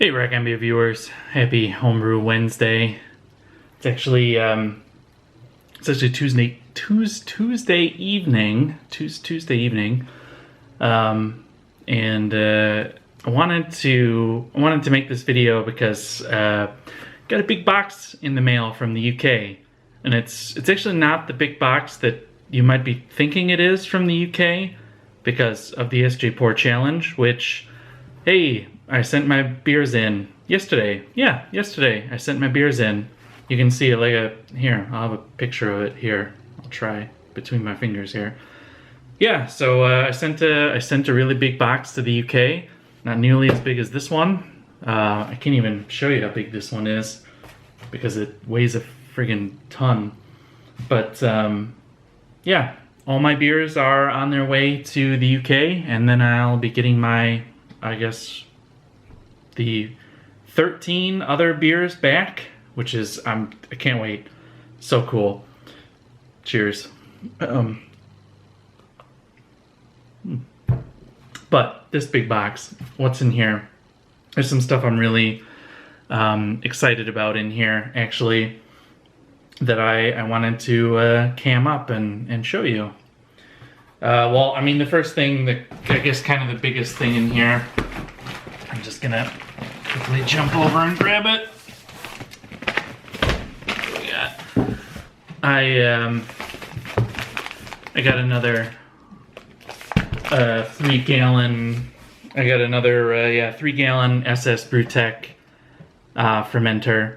Hey Rack MBA viewers, happy Homebrew Wednesday. It's actually Tuesday evening, and I wanted to make this video because got a big box in the mail from the UK, and it's actually not the big box that you might be thinking it is from the UK because of the SJ Pour Challenge, which, hey, I sent my beers in yesterday. Yeah, yesterday I sent my beers in. You can see it here, I'll have a picture of it here. I'll try between my fingers here. Yeah, so I sent a really big box to the UK. Not nearly as big as this one. I can't even show you how big this one is because it weighs a friggin' ton. But yeah, all my beers are on their way to the UK, and then I'll be getting my, I guess, the 13 other beers back, which is, I can't wait. So cool. Cheers. But this big box, what's in here? There's some stuff I'm really excited about in here, actually, that I wanted to cam up and show you. Well, I mean, the first thing, I guess kind of the biggest thing in here, I'm just gonna quickly jump over and grab it. What we got? I got another 3-gallon. I got another 3-gallon SS Brewtech fermenter.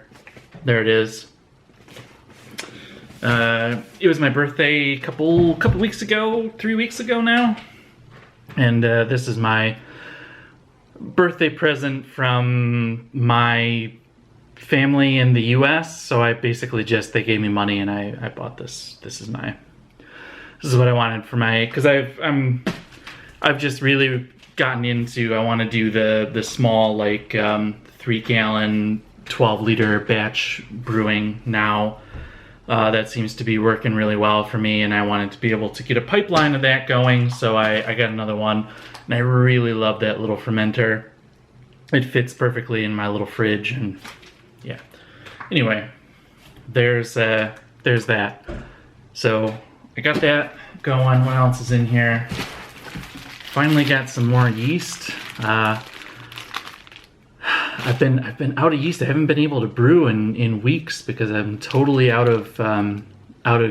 There it is. It was my birthday a couple weeks ago, 3 weeks ago now, and this is my birthday present from my family in the US. So I basically they gave me money and I bought this. This is what I wanted for my, because I've just really gotten into, I want to do the small 3-gallon 12-liter batch brewing now. That seems to be working really well for me, and I wanted to be able to get a pipeline of that going, so I got another one, and I really love that little fermenter. It fits perfectly in my little fridge, and yeah. Anyway, there's that. So I got that going. What else is in here? Finally got some more yeast. I've been out of yeast. I haven't been able to brew in weeks because I'm totally out of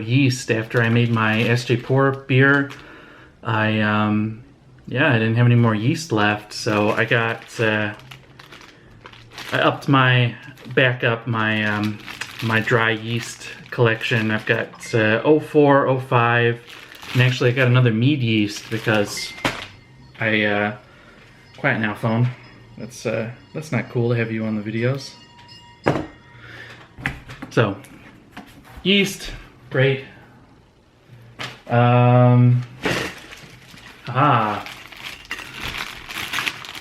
yeast. After I made my SJ Pour beer, I didn't have any more yeast left, so I upped my my dry yeast collection. I've got 04, 05, and actually I got another mead yeast because quiet now, phone. That's not cool to have you on the videos. So, yeast, great.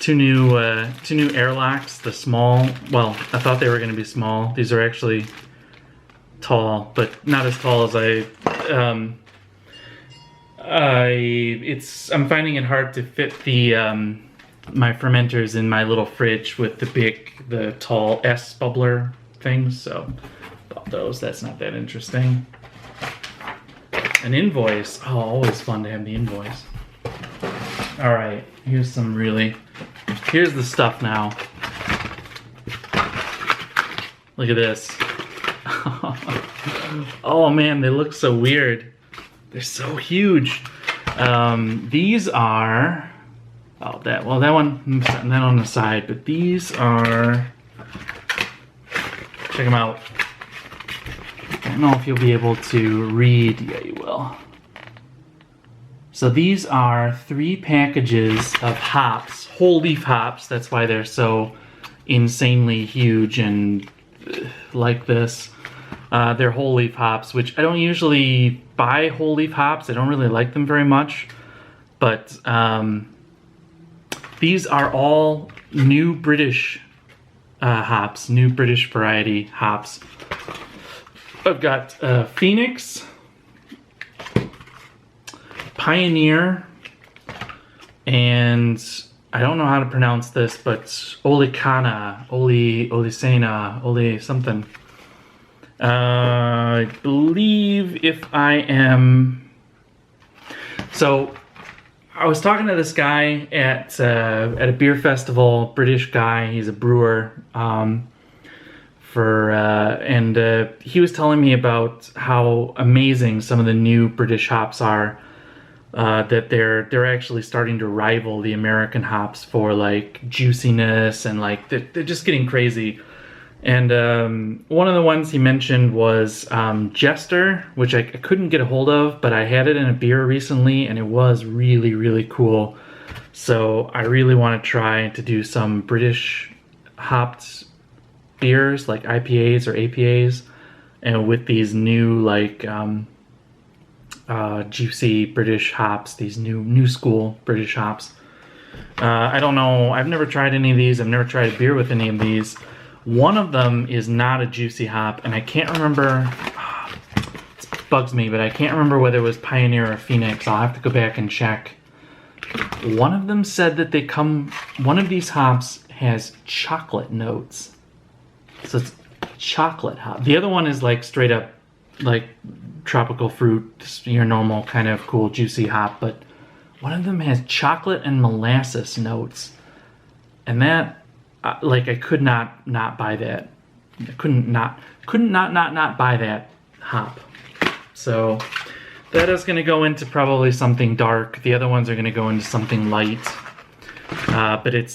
Two new airlocks. The small. Well, I thought they were going to be small. These are actually tall, but not as tall as I'm finding it hard to fit the my fermenters in my little fridge with the tall S bubbler things, so bought those. That's not that interesting. An invoice. Oh, always fun to have the invoice. All right, here's the stuff now. Look at this. Oh man, they look so weird. They're so huge. These are, that one, I'm setting that on the side, but these are, check them out. I don't know if you'll be able to read. Yeah, you will. So these are 3 packages of hops, whole leaf hops. That's why they're so insanely huge and like this. They're whole leaf hops, which I don't usually buy whole leaf hops. I don't really like them very much, but these are all new British hops, new British variety hops. I've got Phoenix, Pioneer, and I don't know how to pronounce this, but Olicena, Oli something. I believe if I am... So, I was talking to this guy at a beer festival, British guy, he's a brewer, he was telling me about how amazing some of the new British hops are, that they're actually starting to rival the American hops for like juiciness, and like they're just getting crazy. And one of the ones he mentioned was Jester, which I couldn't get a hold of, but I had it in a beer recently and it was really, really cool. So I really want to try to do some British hopped beers like IPAs or APAs, and with these new like juicy British hops, these new school British hops. I don't know, I've never tried any of these, I've never tried a beer with any of these. One of them is not a juicy hop, and I can't remember, it bugs me, but I can't remember whether it was Pioneer or Phoenix. I'll have to go back and check. One of them said that one of these hops has chocolate notes. So it's chocolate hop. The other one is like straight up like tropical fruit, your normal kind of cool juicy hop, but one of them has chocolate and molasses notes. And that, like, I could not buy that. I couldn't not buy that hop. So that is going to go into probably something dark. The other ones are going to go into something light. But it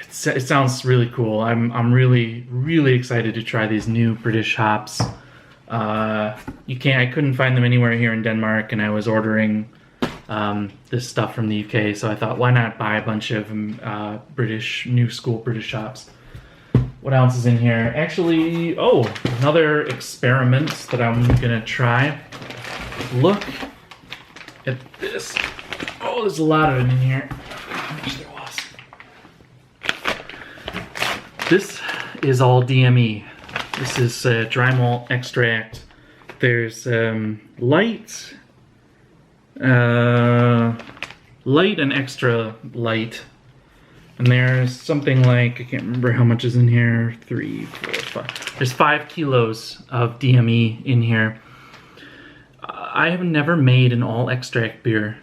sounds really cool. I'm really excited to try these new British hops. I couldn't find them anywhere here in Denmark, and I was ordering this stuff from the UK, so I thought, why not buy a bunch of new school British hops. What else is in here? Actually, another experiment that I'm gonna try. Look at this. Oh, there's a lot of it in here. I wish there was. This is all DME. This is dry malt extract. There's light and extra light, and there's something like, I can't remember how much is in here, 3, 4, 5. There's 5 kilos of DME in here. I have never made an all extract beer.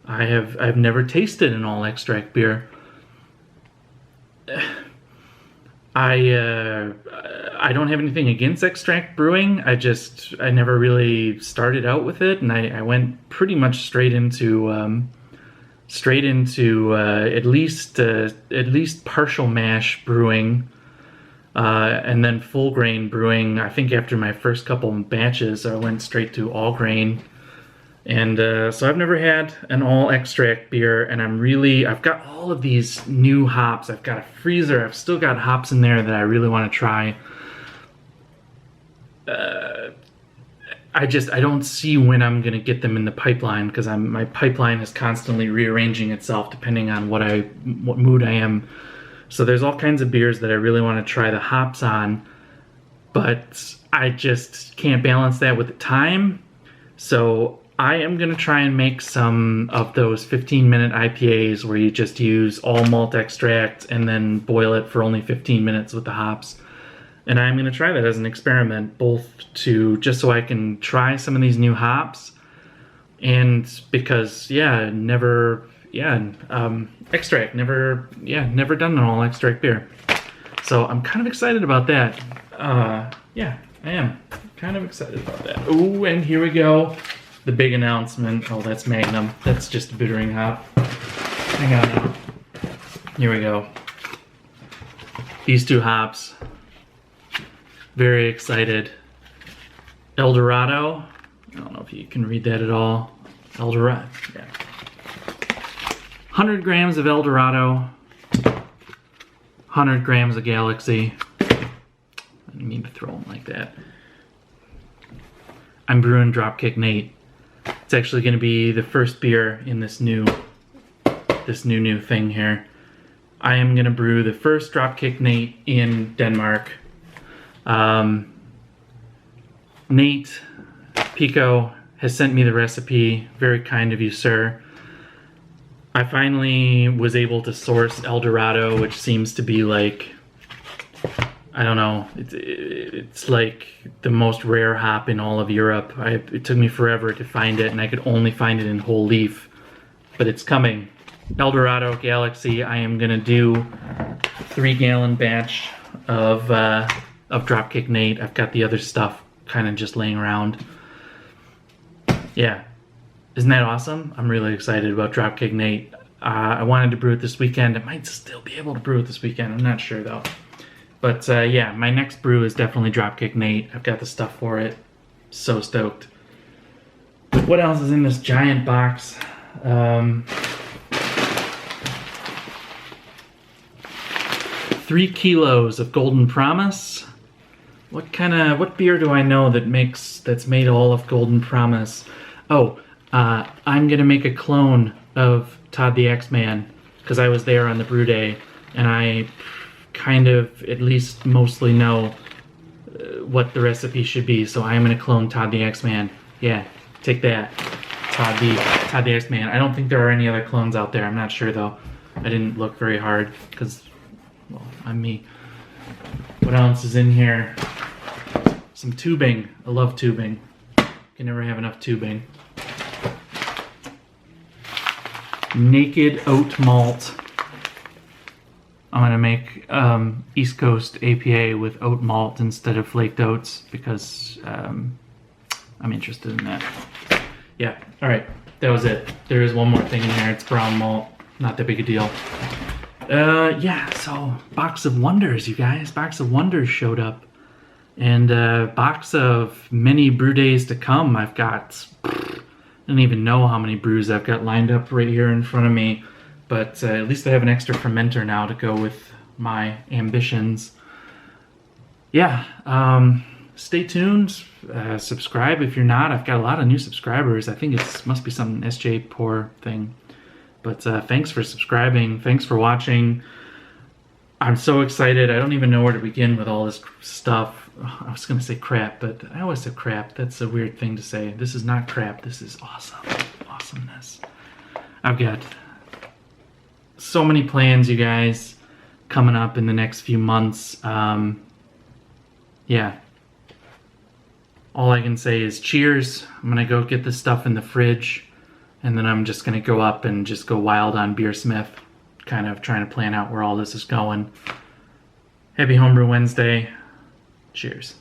I've never tasted an all extract beer. I don't have anything against extract brewing. I never really started out with it, and I went pretty much straight into at least partial mash brewing, and then full grain brewing. I think after my first couple batches, I went straight to all grain. And so I've never had an all extract beer, and I've got all of these new hops. I've got a freezer. I've still got hops in there that I really want to try. I don't see when I'm gonna get them in the pipeline, because my pipeline is constantly rearranging itself depending on what mood I am. So there's all kinds of beers that I really want to try the hops on, but I just can't balance that with the time. So I am going to try and make some of those 15-minute IPAs where you just use all malt extract and then boil it for only 15 minutes with the hops. And I'm going to try that as an experiment, both just so I can try some of these new hops, and because, extract, never done an all extract beer. So I'm kind of excited about that. I am kind of excited about that. Oh, and here we go. The big announcement. Oh, that's Magnum. That's just a bittering hop. Hang on now. Here we go. These two hops. Very excited. Eldorado. I don't know if you can read that at all. Eldorado. Yeah. 100 grams of Eldorado. 100 grams of Galaxy. I didn't mean to throw them like that. I'm brewing Dropkick Nate. It's actually going to be the first beer in this new thing here. I am going to brew the first Dropkick Nate in Denmark. Nate Pico has sent me the recipe. Very kind of you, sir. I finally was able to source El Dorado, which seems to be like, I don't know, it's like the most rare hop in all of Europe. It took me forever to find it, and I could only find it in whole leaf, but it's coming. El Dorado Galaxy. I am gonna do 3-gallon batch of Dropkick Nate. I've got the other stuff kind of just laying around. Yeah, isn't that awesome? I'm really excited about Dropkick Nate. I wanted to brew it this weekend. I might still be able to brew it this weekend. I'm not sure though. But yeah, my next brew is definitely Dropkick Nate. I've got the stuff for it. So stoked. What else is in this giant box? 3 kilos of Golden Promise. What beer do I know that's made all of Golden Promise? Oh, I'm gonna make a clone of Todd the X-Man because I was there on the brew day, and I kind of at least mostly know what the recipe should be. So I am gonna clone Todd the X-Man. Yeah, take that, Todd the X-Man. I don't think there are any other clones out there. I'm not sure though. I didn't look very hard because, well, I'm me. What else is in here? Some tubing. I love tubing. Can never have enough tubing. Naked oat malt. I'm gonna make East Coast APA with oat malt instead of flaked oats because I'm interested in that. Yeah, all right, that was it. There is one more thing in there. It's brown malt. Not that big a deal. Yeah, so Box of Wonders, you guys. Box of Wonders showed up. And box of many brew days to come. I've got, I don't even know how many brews I've got lined up right here in front of me. But at least I have an extra fermenter now to go with my ambitions. Yeah, stay tuned. Subscribe if you're not. I've got a lot of new subscribers. I think it must be some SJ Pour thing. But thanks for subscribing. Thanks for watching. I'm so excited. I don't even know where to begin with all this stuff. I was going to say crap, but I always say crap. That's a weird thing to say. This is not crap. This is awesome. Awesomeness. I've got so many plans, you guys, coming up in the next few months. Yeah. All I can say is cheers. I'm going to go get this stuff in the fridge, and then I'm just going to go up and just go wild on Beersmith, kind of trying to plan out where all this is going. Happy Homebrew Wednesday. Cheers.